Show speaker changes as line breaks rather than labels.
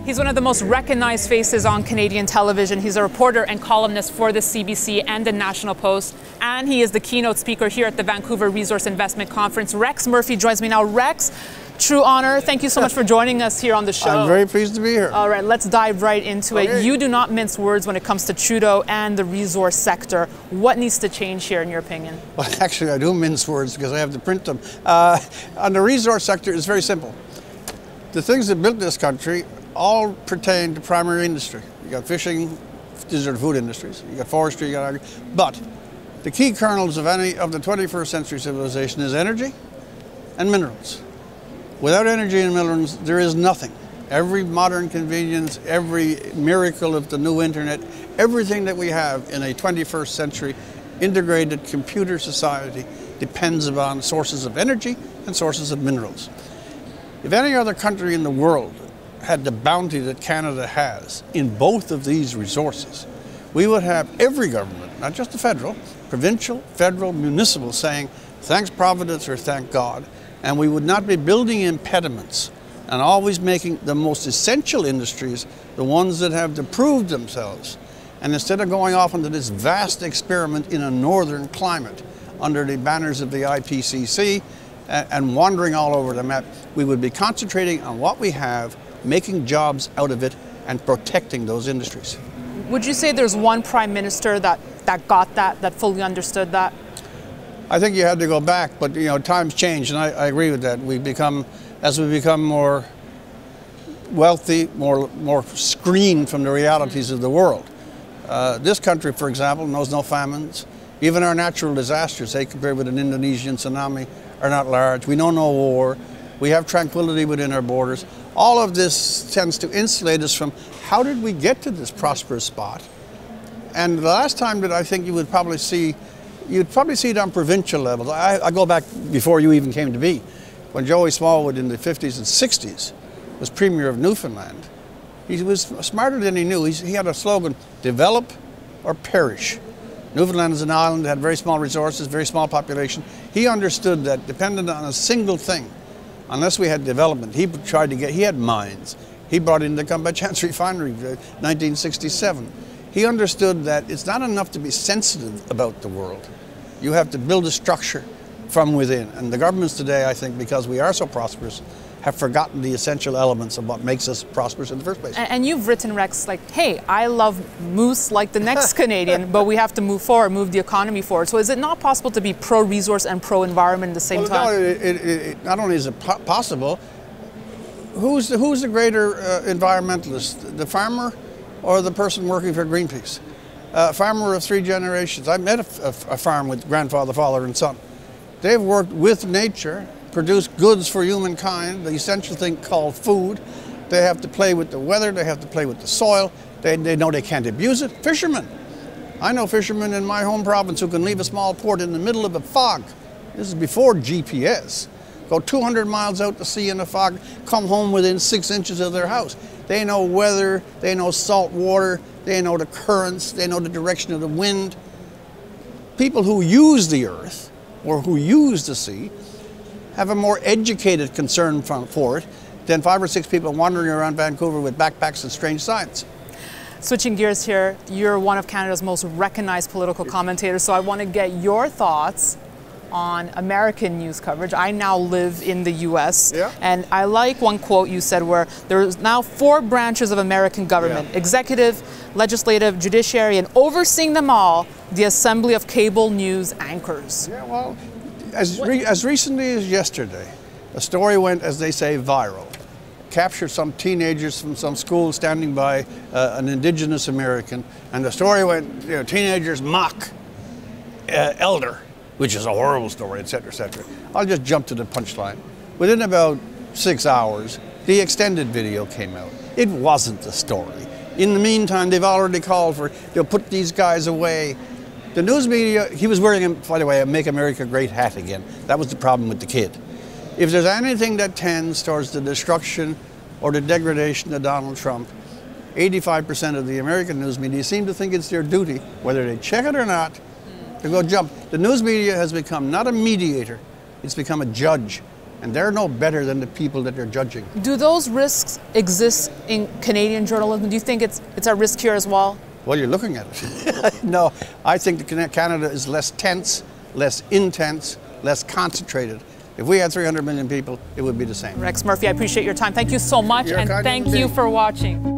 He's one of the most recognized faces on Canadian television. He's a reporter and columnist for the CBC and the National Post. And he is the keynote speaker here at the Vancouver Resource Investment Conference. Rex Murphy joins me now. Rex, true honor, thank you so much for joining us here on the show.
I'm very pleased to be here.
All right, let's dive right into it. You do not mince words when it comes to Trudeau and the resource sector. What needs to change here, in your opinion?
Well, actually, I do mince words because I have to print them. On the resource sector, it's very simple. The things that built this country all pertain to primary industry. You got fishing, these are the food industries. You got forestry, you got agriculture. But the key kernels of any of the 21st century civilization is energy and minerals. Without energy and minerals, there is nothing. Every modern convenience, every miracle of the new internet, everything that we have in a 21st century integrated computer society depends upon sources of energy and sources of minerals. If any other country in the world had the bounty that Canada has in both of these resources, we would have every government, not just the federal, provincial, federal, municipal, saying, thanks Providence or thank God. And we would not be building impediments and always making the most essential industries the ones that have to prove themselves. And instead of going off into this vast experiment in a northern climate under the banners of the IPCC and wandering all over the map, we would be concentrating on what we have, making jobs out of it, and protecting those industries.
Would you say there's one prime minister that got that fully understood that?
I think you had to go back, but you know, times change, and I agree with that. As we become more wealthy, more screened from the realities of the world. This country, for example, knows no famines. Even our natural disasters, say compared with an Indonesian tsunami, are not large. We know no war. We have tranquility within our borders. All of this tends to insulate us from how did we get to this prosperous spot. And the last time that I think you'd probably see it on provincial levels. I go back before you even came to be, when Joey Smallwood in the 50s and 60s was Premier of Newfoundland. He was smarter than he knew. He had a slogan, develop or perish. Newfoundland is an island that had very small resources, very small population. He understood that dependent on a single thing, unless we had development, he had mines. He brought in the Chance refinery in 1967. He understood that it's not enough to be sensitive about the world. You have to build a structure from within. And the governments today, I think, because we are so prosperous, have forgotten the essential elements of what makes us prosperous in the first place.
And you've written, Rex, like, hey, I love moose like the next Canadian, but we have to move forward, move the economy forward. So is it not possible to be pro-resource and pro-environment at the same time?
No, not only is it possible, who's the greater environmentalist, the farmer or the person working for Greenpeace? A farmer of 3 generations. I met a farm with grandfather, father, and son. They've worked with nature, produced goods for humankind, the essential thing called food. They have to play with the weather, they have to play with the soil. They know they can't abuse it. Fishermen. I know fishermen in my home province who can leave a small port in the middle of a fog. This is before GPS. Go 200 miles out to sea in a fog, come home within 6 inches of their house. They know weather, they know salt water, they know the currents, they know the direction of the wind. People who use the earth or who use the sea have a more educated concern for it than 5 or 6 people wandering around Vancouver with backpacks and strange signs.
Switching gears here, you're one of Canada's most recognized political commentators, so I want to get your thoughts on American news coverage. I now live in the US, and I like one quote you said where there's now 4 branches of American government, executive, legislative, judiciary, and overseeing them all, the assembly of cable news anchors.
Yeah, well, as recently as yesterday, a story went, as they say, viral. Captured some teenagers from some school standing by an indigenous American, and the story went, you know, teenagers mock elder, which is a horrible story, etc., etc. I'll just jump to the punchline. Within about 6 hours, the extended video came out. It wasn't the story. In the meantime, they've already called for, they'll put these guys away. The news media, he was wearing, by the way, a Make America Great hat again. That was the problem with the kid. If there's anything that tends towards the destruction or the degradation of Donald Trump, 85% of the American news media seem to think it's their duty, whether they check it or not, to go jump. The news media has become not a mediator, it's become a judge. And they're no better than the people that they're judging.
Do those risks exist in Canadian journalism? Do you think it's at risk here as well?
Well, you're looking at it. No, I think that Canada is less tense, less intense, less concentrated. If we had 300 million people, it would be the same.
Rex Murphy, I appreciate your time. Thank you so much, and thank you for watching.